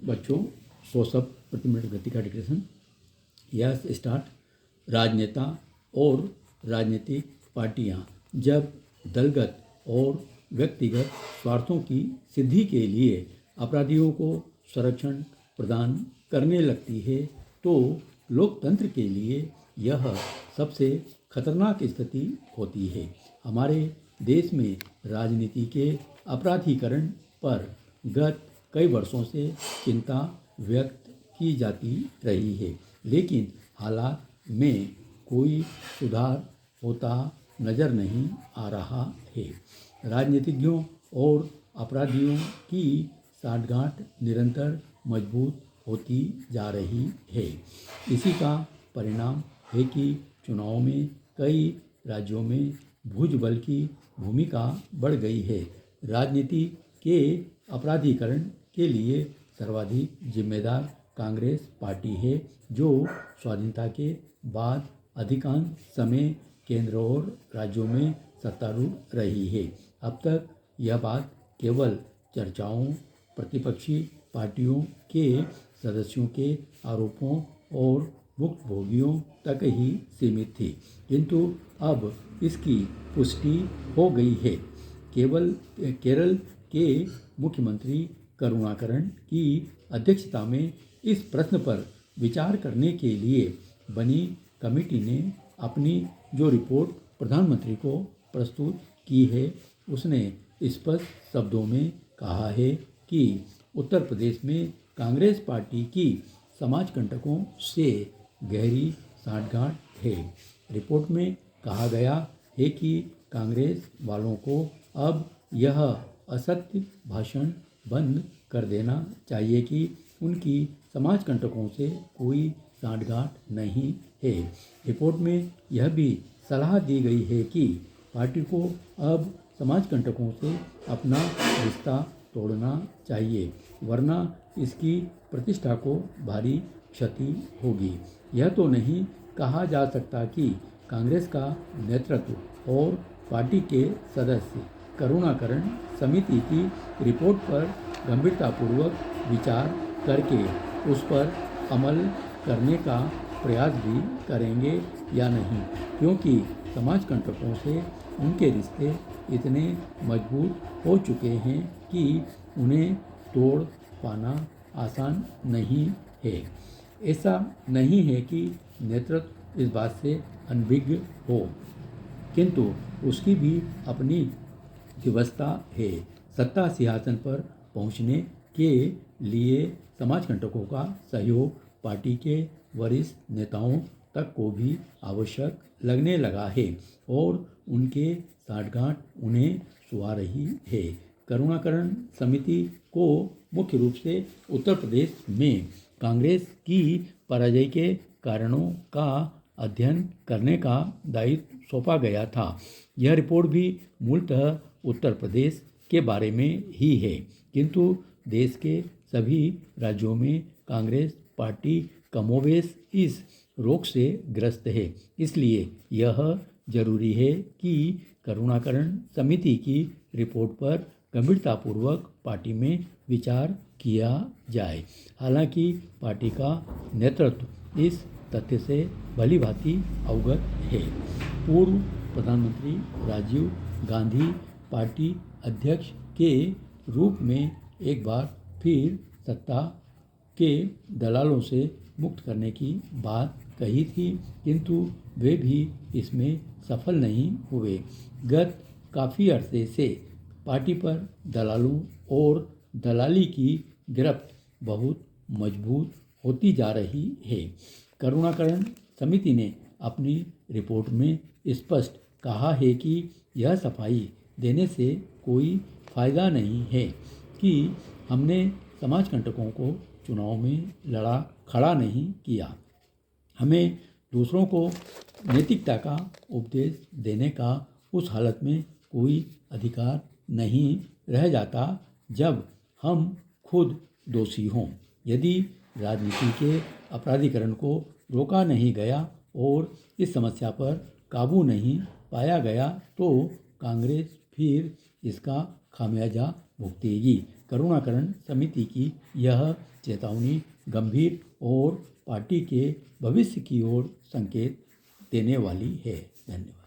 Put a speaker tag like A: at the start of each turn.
A: बच्चों 100 शब्द प्रति मिनट गति का डिक्टेशन। Yes start. राजनेता और राजनीतिक पार्टियां जब दलगत और व्यक्तिगत स्वार्थों की सिद्धि के लिए अपराधियों को संरक्षण प्रदान करने लगती है तो लोकतंत्र के लिए यह सबसे खतरनाक स्थिति होती है। हमारे देश में राजनीति के अपराधीकरण पर गत कई वर्षों से चिंता व्यक्त की जाती रही है, लेकिन हालात में कोई सुधार होता नजर नहीं आ रहा है। राजनीतिज्ञों और अपराधियों की साठगांठ निरंतर मजबूत होती जा रही है। इसी का परिणाम है कि चुनाव में कई राज्यों में भुजबल की भूमिका बढ़ गई है। राजनीति के अपराधीकरण के लिए सर्वाधिक जिम्मेदार कांग्रेस पार्टी है, जो स्वाधीनता के बाद अधिकांश समय केंद्र और राज्यों में सत्तारूढ़ रही है। अब तक यह बात केवल चर्चाओं, प्रतिपक्षी पार्टियों के सदस्यों के आरोपों और भुक्तभोगियों तक ही सीमित थी, किंतु अब इसकी पुष्टि हो गई है। केरल के मुख्यमंत्री करुणाकरन की अध्यक्षता में इस प्रश्न पर विचार करने के लिए बनी कमेटी ने अपनी जो रिपोर्ट प्रधानमंत्री को प्रस्तुत की है, उसने स्पष्ट शब्दों में कहा है कि उत्तर प्रदेश में कांग्रेस पार्टी की समाज कंटकों से गहरी साठगांठ है। रिपोर्ट में कहा गया है कि कांग्रेस वालों को अब यह असत्य भाषण बंद कर देना चाहिए कि उनकी समाज कंटकों से कोई साठगांठ नहीं है। रिपोर्ट में यह भी सलाह दी गई है कि पार्टी को अब समाज कंटकों से अपना रिश्ता तोड़ना चाहिए, वरना इसकी प्रतिष्ठा को भारी क्षति होगी। यह तो नहीं कहा जा सकता कि कांग्रेस का नेतृत्व और पार्टी के सदस्य करुणाकरन समिति की रिपोर्ट पर गंभीरतापूर्वक विचार करके उस पर अमल करने का प्रयास भी करेंगे या नहीं, क्योंकि समाज कंटकों से उनके रिश्ते इतने मजबूत हो चुके हैं कि उन्हें तोड़ पाना आसान नहीं है। ऐसा नहीं है कि नेतृत्व इस बात से अनभिज्ञ हो, किंतु उसकी भी अपनी व्यवस्था है। सत्ता सिंहासन पर पहुंचने के लिए समाज कंटकों का सहयोग पार्टी के वरिष्ठ नेताओं तक को भी आवश्यक लगने लगा है और उनके साठगांठ उन्हें सुहा रही है। करुणाकरन समिति को मुख्य रूप से उत्तर प्रदेश में कांग्रेस की पराजय के कारणों का अध्ययन करने का दायित्व सौंपा गया था। यह रिपोर्ट भी मूलतः उत्तर प्रदेश के बारे में ही है, किंतु देश के सभी राज्यों में कांग्रेस पार्टी कमोबेश इस रोग से ग्रस्त है। इसलिए यह जरूरी है कि करुणाकरन समिति की रिपोर्ट पर गंभीरतापूर्वक पार्टी में विचार किया जाए। हालांकि पार्टी का नेतृत्व इस तथ्य से भलीभांति अवगत है। पूर्व प्रधानमंत्री राजीव गांधी पार्टी अध्यक्ष के रूप में एक बार फिर सत्ता के दलालों से मुक्त करने की बात कही थी, किंतु वे भी इसमें सफल नहीं हुए। गत काफ़ी अरसे से पार्टी पर दलालों और दलाली की गिरफ्त बहुत मजबूत होती जा रही है। करुणाकरन समिति ने अपनी रिपोर्ट में स्पष्ट कहा है कि यह सफाई देने से कोई फायदा नहीं है कि हमने समाज कंटकों को चुनाव में खड़ा नहीं किया। हमें दूसरों को नैतिकता का उपदेश देने का उस हालत में कोई अधिकार नहीं रह जाता जब हम खुद दोषी हों। यदि राजनीति के अपराधीकरण को रोका नहीं गया और इस समस्या पर काबू नहीं पाया गया तो कांग्रेस फिर इसका खामियाजा भुगतेगी। करुणाकरण समिति की यह चेतावनी गंभीर और पार्टी के भविष्य की ओर संकेत देने वाली है। धन्यवाद।